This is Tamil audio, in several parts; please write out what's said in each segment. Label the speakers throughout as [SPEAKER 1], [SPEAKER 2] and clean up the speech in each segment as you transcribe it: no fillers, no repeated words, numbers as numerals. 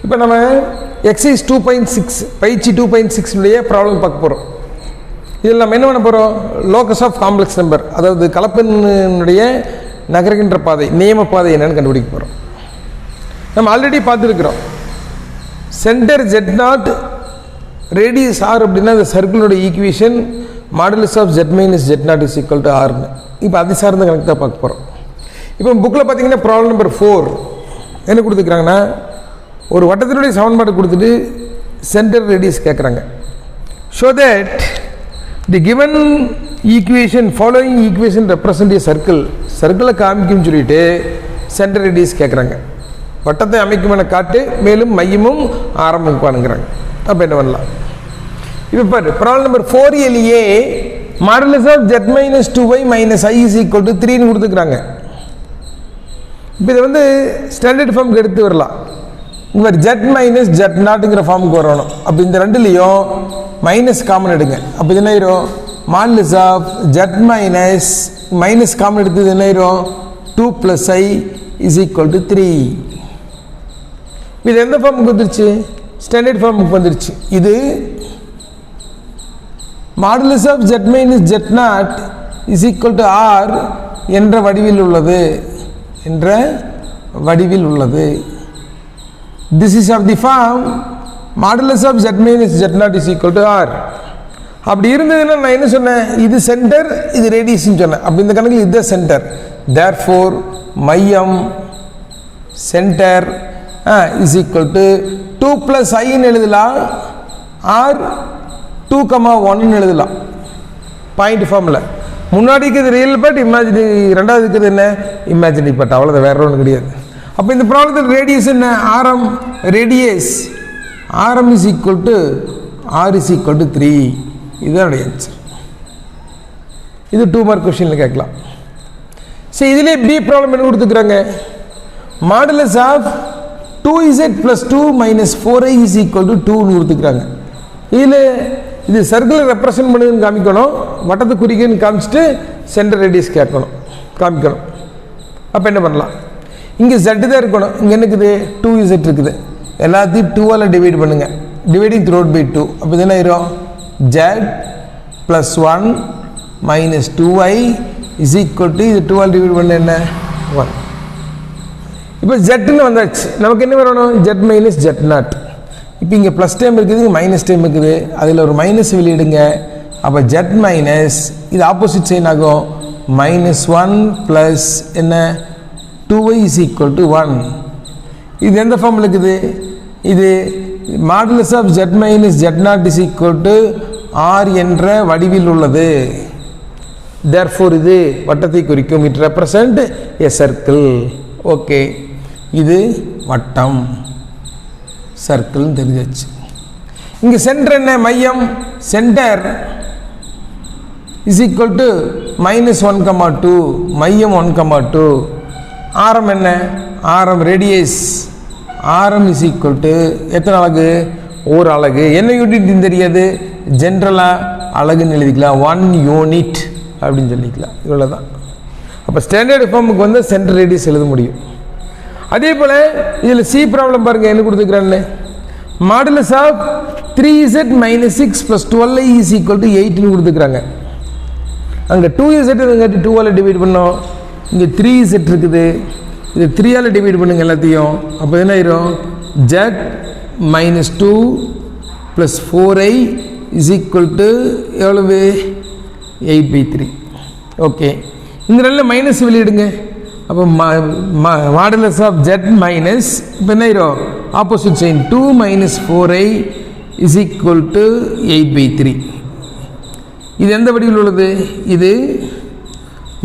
[SPEAKER 1] இப்போ நம்ம எக்ஸைஸ் 2.6 பயிற்சி 2.6 ப்ராப்ளம் பார்க்க போகிறோம். இதில் நம்ம என்ன பண்ண போகிறோம்? லோக்கஸ் ஆஃப் காம்ப்ளெக்ஸ் நம்பர், அதாவது கலப்பெண்ணுடைய நகர்கின்ற பாதை, நியம பாதை என்னன்னு கண்டுபிடிக்க போகிறோம். நம்ம ஆல்ரெடி பார்த்துருக்குறோம். சென்டர் Z0 ரேடியஸ் R அப்படின்னா அந்த சர்க்கிளோட equation modulus of Z minus Z0 is equal to Rன்னு. இப்போ அது சார்ந்த கணக்கு தான் பார்க்க போகிறோம். இப்போ புக்கில் பார்த்தீங்கன்னா ப்ராப்ளம் நம்பர் 4 என்ன கொடுத்துருக்குறாங்கன்னா, ஒரு வட்டத்தினுடைய சமன்பாடு கொடுத்துட்டு சென்டர் ரேடியஸ் கேட்குறாங்க. Show that the given equation following equation represent a circle, சர்க்கிளை காமிக்கும்னு சொல்லிட்டு சென்டர் ரேடியஸ் கேட்குறாங்க. வட்டத்தை அமைக்கும் என காட்டு, மேலும் மையமும் ஆரம்பம் காணுங்கிறாங்க. அப்போ என்ன பண்ணலாம்? இப்போ பாரு, problem number 4A modulus of Z minus 2y minus I is equal to 3ன்னு கொடுத்துக்கிறாங்க. இப்போ இதை வந்து ஸ்டாண்டர்ட் ஃபார்முக்கு எடுத்து வரலாம். இங்கே Z மைனஸ் Z0ங்கிற ஃபார்முக்கு வரணும். அப்போ இந்த ரெண்டுலேயும் மைனஸ் காமன் எடுங்க. அப்போ இது என்ன ஆயிரும்? Modulus of Z minus minus common எடுத்தது என்ன ஆயிரும்? 2 + I இஸ் ஈக்குவல் டு 3. இது எந்த ஃபார்முக்கு வந்துருச்சு? ஸ்டாண்டர்ட் ஃபார்முக்கு வந்துருச்சு. இது modulus of Z minus Z0 is equal to R என்ற வடிவில் உள்ளது, என்ற வடிவில் உள்ளது. This is of the form modulus of Z minus Z0 is equal to R. அப்படி இருந்ததுன்னா நான் என்ன சொன்னேன்? இது சென்டர், இது ரேடியஸ்ன்னு சொன்னேன். அப்படி இந்த கணக்கில் இதுதான் சென்டர். தேர்ஃபோர் மையம் சென்டர் இஸ் ஈக்குவல் டு 2 + Iன்னு எழுதலாம், R 2,1ன்னு எழுதலாம். பாயிண்ட் ஃபார்மில் முன்னாடி இருக்கிறது ரியல் பார்ட், இமேஜினரி ரெண்டாவது இருக்கிறது என்ன? Imaginary part. அவ்வளோதான், வேற ஒன்றும் கிடையாது. அப்போ இந்த ப்ராப்ளத்தில் ரேடியஸ் என்ன? ஆரம். ரேடியஸ் ஆரம் is equal to R is equal to 3. இதுதான் ஆன்சர். இது 2 மார்க் கொஸ்டினில் கேட்கலாம். சரி, இதிலே பி ப்ராப்ளம் என்ன கொடுத்துக்கிறாங்க? Modulus of 2Z + 2 minus 4I is equal to 2ன்னு கொடுத்துக்கிறாங்க. இதில் இது சர்க்கிளை ரெப்ரசன்ட் பண்ணுதுன்னு காமிக்கணும், வட்டத்தை குறிக்குன்னு காமிச்சிட்டு சென்டர் ரேடியஸ் கேட்கணும், காமிக்கணும். அப்போ என்ன பண்ணலாம்? இங்கே Z தான் இருக்கணும். இங்கே என்ன இருக்குது? 2Z இருக்குது. எல்லாத்தையும் 2ஆல் டிவைட் பண்ணுங்கள். Dividing throughout by 2. அப்போ இது என்ன ஆயிரும்? Z + 1 minus 2I is equal to, இது 2ஆல் டிவைட் பண்ண என்ன? 1. இப்போ ஜெட்னு வந்தாச்சு. நமக்கு என்ன வரணும்? Z minus Z0. இப்போ இங்கே ப்ளஸ் டைம் இருக்குது, இங்கே மைனஸ் டைம் இருக்குது. அதில் ஒரு மைனஸ் வெளியிடுங்க. அப்போ Z மைனஸ், இது ஆப்போசிட் சைன் ஆகும், -1 ப்ளஸ் என்ன? 2y is equal to 1. இது எந்த ஃபார்மில் இருக்குது? இது modulus of Z minus Z0 is equal to R என்ற வடிவில் உள்ளது. தேர்ஃபோர் இது வட்டத்தை குறிக்கும். It represent a circle. Okay, இது வட்டம், சர்க்கிள்னு தெரிஞ்சிச்சு. இங்கே சென்டர் என்ன? மையம். சென்டர் இஸ் ஈக்குவல் டு -1,2, மையம் 1,2. ஆரம் என்ன? ஆரம் ரேடியஸ். ஆரம் இஸ் ஈக்குவல் டு எத்தனை அலகு? ஒரு அலகு. என்ன யூனிட் தெரியாது, ஜென்ரலாக அலகுன்னு எழுதிக்கலாம், 1 யூனிட் அப்படின்னு சொல்லிக்கலாம். இவ்வளோ தான். அப்போ ஸ்டாண்டர்ட் ஃபார்முக்கு வந்து சென்டர் ரேடியஸ் எழுத முடியும். அதே போல் இதில் சி ப்ராப்ளம் பாருங்கள் என்ன கொடுத்துக்கிறான்னு. Modulus of 3Z minus 6 + 12I is equal to 8ன்னு கொடுத்துக்கிறாங்க. அங்கே 2Z இதுங்காட்டி 2ஆல் டிவைட் பண்ணோம். இங்கே 3Z இருக்குது, இது 3ஆல் டிவைட் பண்ணுங்க எல்லாத்தையும். அப்போ என்ன ஆயிரும்? Z minus 2 + 4I is equal to எவ்வளவு? 8/3. ஓகே, இந்த நல்ல மைனஸ் வெளியிடுங்க. அப்போ மாடுலஸ் ஆஃப் Z மைனஸ், இப்போ என்ன ஆயிரும்? Opposite sign 2 - 4I is equal to 8/3. இது எந்த வடிவில் உள்ளது? இது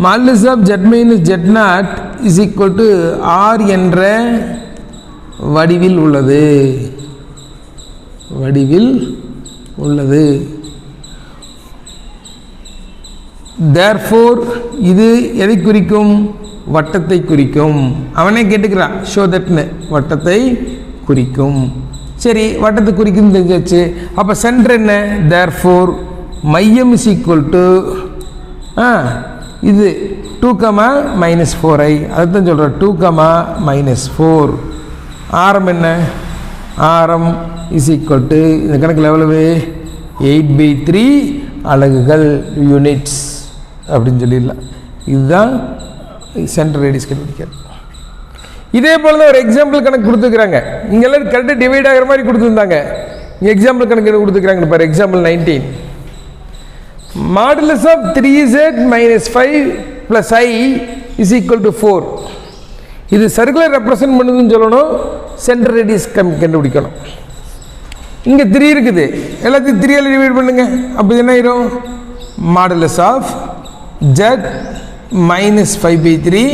[SPEAKER 1] modulus of Z minus Z0 is equal to R என்ற வடிவில் உள்ளது, வடிவில் உள்ளது. தேர்ஃபோர் இது எதை குறிக்கும்? வட்டத்தை குறிக்கும். அவனே கேட்டுக்கிறான், ஷோ தட்னு, வட்டத்தை குறிக்கும். சரி, வட்டத்தை குறிக்கும் தெரிஞ்சாச்சு. அப்போ சென்டர் என்ன? தேர்ஃபோர் மையம் இஸ் ஈக்குவல் டு இது 2, -4I, அதுதான் சொல்கிறேன். 2, -4. ஆரம் என்ன? ஆரம் இஸ் ஈக்குவல் டு இந்த கணக்கில் எவ்வளவு 8/3 அலகுகள் யூனிட்ஸ் அப்படின்னு சொல்லிடலாம். இதுதான் சென்டர் ரேடியஸ் கண்டுபிடிக்கிறது. இதே போல் தான் ஒரு எக்ஸாம்பிள் கணக்கு கொடுத்துருக்குறாங்க. இங்கெல்லாம் கரெக்டாக டிவைட் ஆகிற மாதிரி கொடுத்துருந்தாங்க. இங்கே எக்ஸாம்பிள் கணக்கு என்ன கொடுத்துருக்குறாங்க பாரு. Example 19 modulus of 3z - 5 + i is equal to 4. இது சர்க்குலர் ரெப்ரசன்ட் பண்ணுதுன்னு சொல்லணும். சென்டர் ரேடியஸ் கண்டுபிடிக்கணும். இங்கே 3 இருக்குது, எல்லாத்தையும் 3 டிவைட் பண்ணுங்க. அப்போ என்ன ஆயிரும்? Modulus of z - 5/3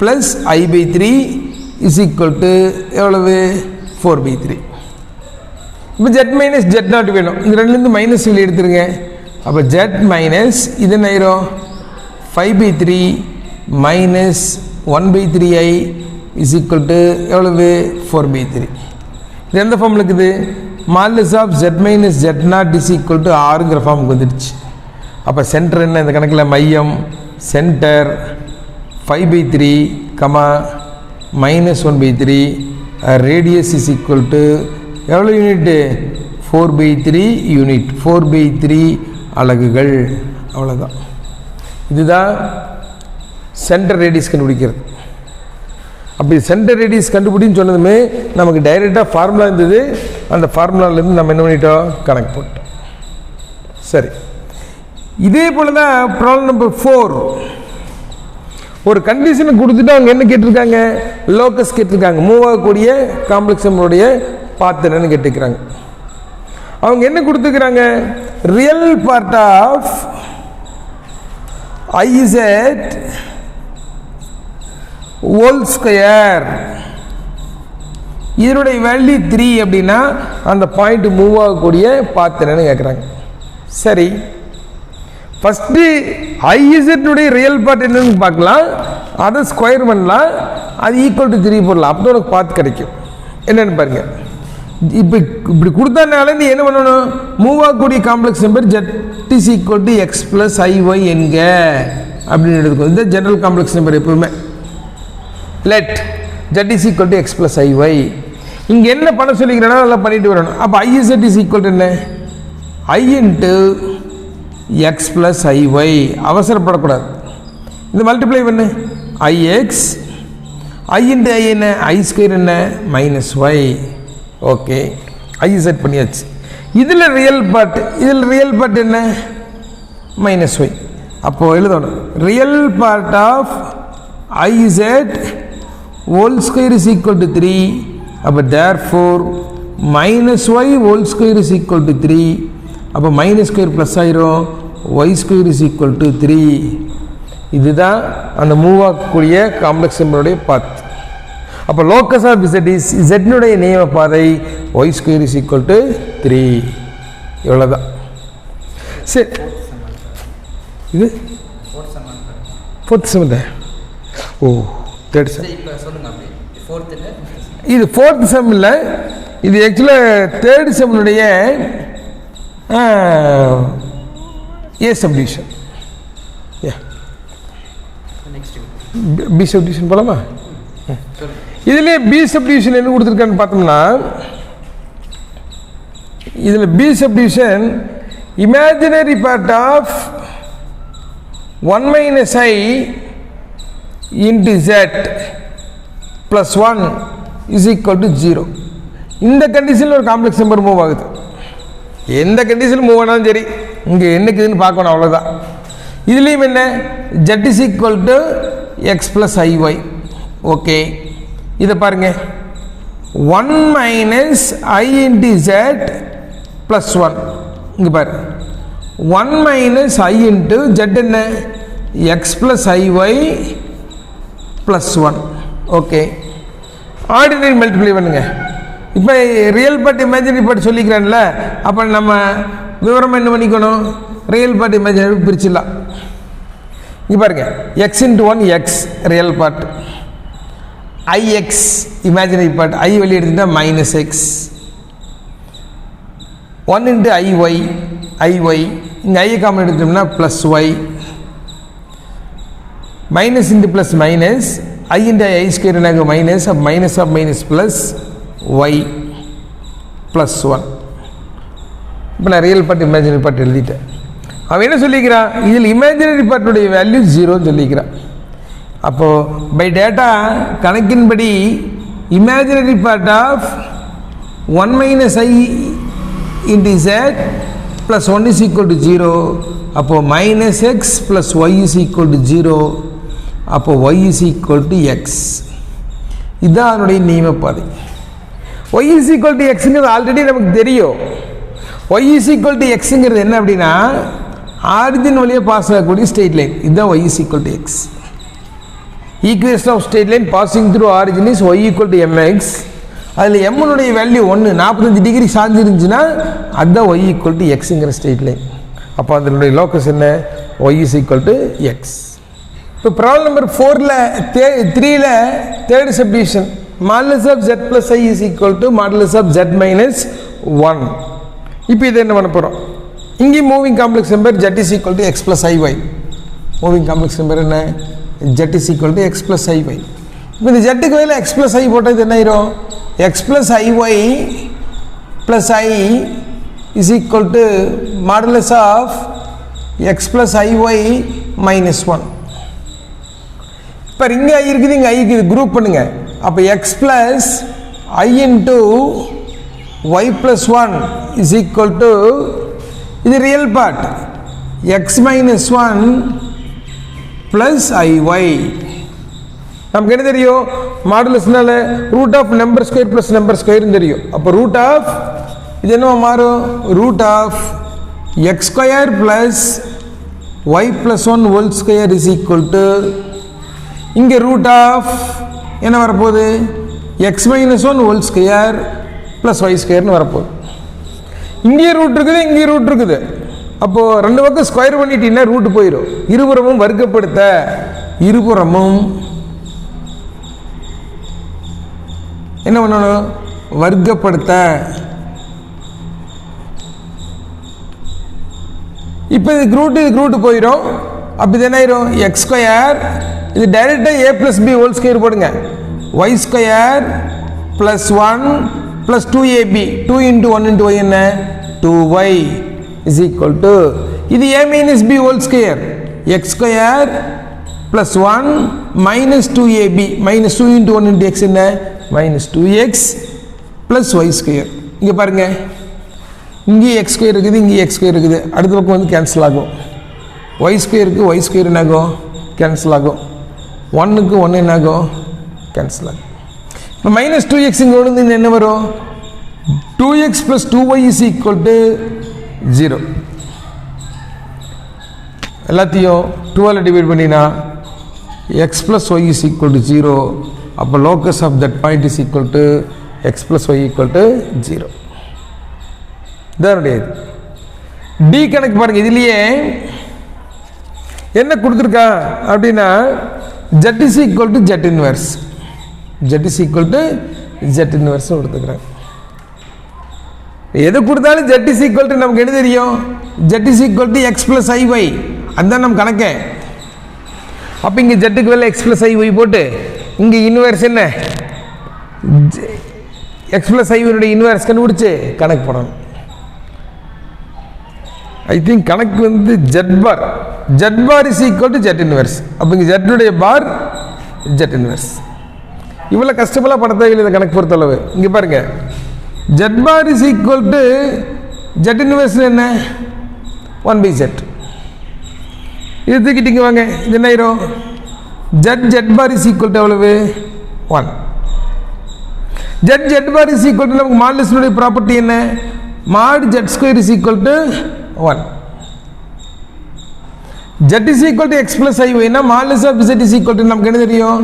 [SPEAKER 1] + i/3 is equal to எவ்வளவு? 4/3. இப்போ z - z0 வேணும். இந்த ரெண்டுலேருந்து மைனஸ் வெளியே எடுத்துருங்க. அப்போ z மைனஸ் இது என்ன ஆயிரும்? 5/3 - 1/3i is equal to எவ்வளவு? 4/3. இது எந்த ஃபார்மில் இருக்குது? Modulus of z - z0 is equal to rங்கிற ஃபார்முக்கு வந்துடுச்சு. அப்போ சென்டர் என்ன இந்த கணக்கில்? மையம் center 5/3, -1/3 radius is equal to எவ்வளோ யூனிட்டு? 4/3 யூனிட், 4/3 அலகுகள். அவ்வளோதான். இதுதான் சென்டர் ரேடியஸ் கண்டுபிடிக்கிறது. அப்படி சென்டர் ரேடியஸ் கண்டுபிடின்னு சொன்னதுமே நமக்கு டைரெக்டாக ஃபார்முலா இருந்தது. அந்த ஃபார்முலாவிலேருந்து நம்ம என்ன பண்ணிட்டோம்? கணக்கு போட்டோம். சரி, இதே போல் தான் ப்ராப்ளம் நம்பர் 4. ஒரு கண்டிஷனை கொடுத்துட்டு அவங்க என்ன கேட்டிருக்காங்க? லோக்கஸ் கேட்டிருக்காங்க. மூவ் ஆகக்கூடிய காம்ப்ளெக்ஸ் நம்பருடைய பாத் என்னன்னு கேட்டுக்கிறாங்க. அவங்க என்ன கொடுத்துக்கிறாங்க? Real part of IZ whole square இதனுடைய வேல்யூ 3 அப்படின்னா அந்த பாயிண்ட் மூவ் ஆகக்கூடிய பாத் என்னன்னு கேட்குறாங்க. சரி, ஃபஸ்ட்டு ஐஇசட்னுடைய ரியல் பார்ட் என்னன்னு பார்க்கலாம். அதை ஸ்கொயர் பண்ணலாம், அது ஈக்குவல் டு 3 போடலாம். அப்போ உனக்கு பார்த்து கிடைக்கும். என்னென்னு பாருங்க. இப்போ இப்படி கொடுத்தனால நீ என்ன பண்ணணும்? மூவ் ஆகக்கூடிய complex number z is equal to x + iy என்க அப்படின்னு எடுத்துக்கோ. இந்த ஜெனரல் காம்ப்ளெக்ஸ் நம்பர் எப்பவுமே let z is equal to x + iy. இங்கே என்ன பண்ண சொல்லிக்கிறேன்னா நல்லா பண்ணிட்டு வரணும். அப்போ IZ இஸ் ஈக்குவல் டு என்ன? I × x + iy. அவசரப்படக்கூடாது. இந்த மல்டிப்ளை பண்ணு. ix I × i என்ன? I² என்ன? -y. ஓகே, IZ பண்ணியாச்சு. இதில் ரியல் பார்ட் என்ன? -y. அப்போது எழுதணும் real part of IZ whole square is equal to 3. அப்போ therefore -y whole square is equal to 3. அப்போ -² ப்ளஸ் ஆயிரும், y² இஸ் ஈக்குவல் டு 3. இதுதான் அந்த மூவ் ஆகக்கூடிய காம்ப்ளெக்ஸ் நம்பருடைய பாத். அப்போ லோக்கஸ் ஆஃப் Z இஸ் Z-னுடைய நியம பாதை y² இஸ் ஈக்குவல் டு 3. இவ்வளோதான். சரி, இது 4th சம். ஓ, 3rd சம். இது 4th சம் இல்லை, இது ஆக்சுவலாக 3rd சம்னுடைய A சப்டிவிஷன். பி சப்டிவிஷன் போலாமா? இதிலே பி சப்டிவிஷன் என்ன கொடுத்துருக்கான்னு பார்த்தோம்னா, இதில் B subdivision imaginary part of 1 - i × z + 1 is equal to 0. இந்த கண்டிஷனில் ஒரு காம்ப்ளெக்ஸ் நம்பர் மூவ் ஆகுது. எந்த கண்டிஷன் மூவ் ஆனாலும் சரி, இங்கே என்னக்குதுன்னு பார்க்கணும், அவ்வளோதான். இதுலேயும் என்ன? z is equal to x + iy. Okay, இதை பாருங்க. 1 - i × z + 1. இங்கே பாரு, 1 - i × z என்ன? x + iy + 1. Okay, ordinary multiply பண்ணுங்க. இப்போ ரியல் பார்ட் இமேஜினரி பார்ட் சொல்லிக்கிறேன்ல, அப்போ நம்ம விவரமாக என்ன பண்ணிக்கணும்? ரியல் பார்ட் இமேஜினரி பிரிச்சிடலாம். இங்கே பாருங்க, x × 1 x real part, ix imaginary part, i வெளியே எடுத்துட்டா -x, 1 × iy, இங்கே i காமன் எடுத்தோம்னா +y, minus into plus minus, i × i² -, -, +y. Plus 1. இப்போ நான் ரியல் பார்ட் இமேஜினரி பார்ட் எழுதிட்டேன். அவன் என்ன சொல்லிக்கிறான், இதில் இமேஜினரி பார்ட்டுடைய வேல்யூ 0ன்னு சொல்லிக்கிறான். அப்போது பை டேட்டா கணக்கின்படி imaginary part of 1 minus I into Z plus 1 is equal to 0. அப்போது minus x plus y is equal to 0. அப்போது y is equal to x. இதுதான் அதனுடைய நியமப்பாதை. y is equal to xங்கிறது ஆல்ரெடி நமக்கு தெரியும். y is equal to xங்கிறது என்ன அப்படின்னா ஆரிஜின் வழியாக பாஸ் ஆகக்கூடிய ஸ்ட்ரெயிட் லைன். இதுதான் y is equal to x. Equation of straight line passing through origin is y equal to mx. அதில் எம்னுடைய வேல்யூ 1 45 டிகிரி சார்ந்திருந்துச்சுன்னா அதுதான் y equal to xங்கிற ஸ்ட்ரெயிட் லைன். அப்போ அதனுடைய லோக்கஸ் என்ன, y is equal to x. இப்போ ப்ராப்ளம் நம்பர் 3ல் third subdivision modulus of z plus i is equal to modulus of z minus 1. இப்போ இதை என்ன பண்ண போகிறோம், இங்கே moving complex number z is equal to x plus iy. Moving complex number என்ன, z is equal to x plus iy. இப்போ இந்த ஜெட்டுக்கு வேலை x plus i போட்டால் இது என்ன ஆயிரும், x plus iy plus i is equal to modulus of x plus iy minus 1. இப்போ இங்கே i இருக்குது, இங்கே i இருக்குது, குரூப் பண்ணுங்க. அப்போ x plus i into y plus 1 is equal to, இது real part, x minus 1 plus iy. நமக்கு என்ன தெரியும், மாடுலஸ்னால root of number square plus number ஸ்கொயர்னு தெரியும். அப்போ ரூட் ஆஃப் இது என்ன மாறும், root of x square plus y plus 1 whole square is equal to, இங்கே ரூட் ஆஃப் என்ன வரப்போகுது, x minus 1 whole square plus y ஸ்கொயர்னு வரப்போகுது. இங்கே ரூட் இருக்குது, இங்கே ரூட் இருக்குது. அப்போது ரெண்டு பக்கம் ஸ்கொயர் பண்ணிட்டீங்கன்னா ரூட் போயிடும். இருபுறமும் வர்க்கப்படுத்த, இருபுறமும் என்ன பண்ணணும், வர்க்கப்படுத்த. இப்போ இதுக்கு ரூட்டு போயிடும். அப்போ இது என்ன ஆயிரும், எக்ஸ் ஸ்கொயர், இது டைரெக்டாக a plus b whole square போடுங்க, y square plus 1 plus 2ab, 2 into 1 into y என்ன, 2y இஸ் ஈக்குவல் டு, இது a minus b whole square, x square plus 1 minus 2ab minus 2 into 1 into x என்ன, minus 2x plus y square. இங்கே பாருங்கள், இங்கே எக்ஸ் ஸ்கொயர் இருக்குது, இங்கே எக்ஸ் ஸ்கொயர் இருக்குது, அடுத்த பக்கம் வந்து கேன்சல் ஆகும். ஒய் ஸ்கொயருக்கு ஒய் ஸ்கொயர் என்னாகும், கேன்சல் ஆகும். 1க்கு 1 என்னாகும், கேன்சல் ஆகும். இப்போ மைனஸ் 2x இங்கே வந்து என்ன வரும், 2x plus 2y is equal to 0. எல்லாத்தையும் 2ஆல் டிவைட் பண்ணினா x plus y is equal to 0. அப்போ locus of that point is equal to x plus y equal to 0. இதனுடைய டி கணக்கு பாருங்கள். இதுலேயே என்ன கொடுத்துருக்கா அப்படின்னா z is equal to z inverse, z is equal to z inverse கொடுத்துருக்குறேன். எது கொடுத்தாலும் z இஸ் ஈக்குவல் டு நமக்கு என்ன தெரியும், z is equal to x plus ஐஒய், அதுதான் நம்ம கணக்கே. அப்போ இங்கே ஜெட்டுக்கு வேலை எக்ஸ் ப்ளஸ் ஐஒய் போட்டு, இங்கே இன்வெர்ஸ் என்ன, எக்ஸ் ப்ளஸ் ஐஒனுடைய இன்வெர்ஸ் கண்டுபிடிச்சு கணக்கு போடணும். ஐ திங்க் கணக்கு வந்து z bar is equal to z inverse. அப்போ இங்கே ஜெட்டுடைய பார் ஜெட் இன்வெர்ஸ். இவ்வளோ கஷ்டமெல்லாம் பட தேவையில்லை இந்த கணக்கு பொறுத்தளவு. இங்கே பாருங்கள், z bar is equal to z inverse என்ன, 1/z. இது தூக்கிட்டிங்க வாங்க, இது என்ன ஆயிரும், z bar is equal to எவ்வளவு, 1. Z bar is equal to நமக்கு மாடுலஸினுடைய ப்ராப்பர்ட்டி என்ன, mod z square is equal to 1. Z is equal to x plus ஐஒய்னா modulus of z is equal to நமக்கு என்ன தெரியும்,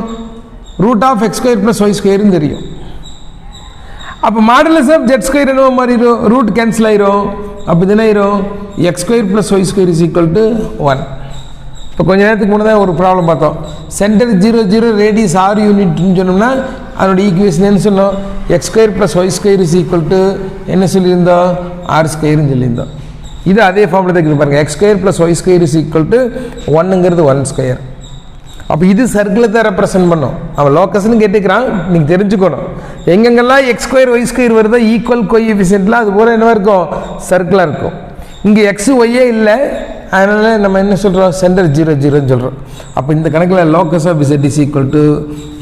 [SPEAKER 1] root of x square plus y ஸ்கொயர்னு தெரியும். அப்போ மாடுலஸ் ஆஃப் ஜெட் ஸ்கொயர் என்ன மாறிடும், ரூட் கேன்சல் ஆயிரும். அப்போ இது என்ன ஆயிரும், x square plus y square is equal to 1. இப்போ கொஞ்ச நேரத்துக்கு முன்னே ஒரு ப்ராப்ளம் பார்த்தோம், சென்டர் 0 0 ரேடியஸ் 6 யூனிட்னு சொன்னோம்னா அதோட ஈக்குவேஷன் என்ன சொன்னோம், x square plus y square is equal to என்ன சொல்லியிருந்தோம், ஆர் ஸ்கொயர்னு சொல்லியிருந்தோம். இது அதே ஃபார்மில் தான் இருக்குது பாருங்கள், x square plus y square is equal to 1ங்கிறது 1 ஸ்கொயர். அப்போ இது சர்க்கிளை தான் ரெப்ரசன்ட் பண்ணும். அவன் லோக்கஸ்ன்னு கேட்டுக்கிறான், நீங்கள் தெரிஞ்சுக்கணும். எங்கெங்கெல்லாம் எக்ஸ் ஸ்கொயர் ஒய் ஸ்கொயர் வருதோ ஈக்குவல் கோஎஃபிஷியன்ட்லாம் அது பூரா என்னவா இருக்கும், சர்க்கிளாக இருக்கும். இங்கே எக்ஸு ஒய்யே இல்லை, அதனால் நம்ம என்ன சொல்கிறோம், சென்டர் 0 0ன்னு சொல்கிறோம். அப்போ இந்த கணக்கில் locus of z is equal to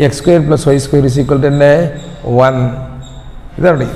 [SPEAKER 1] x square plus y square is equal to என்ன, 1. இதான் அப்படி.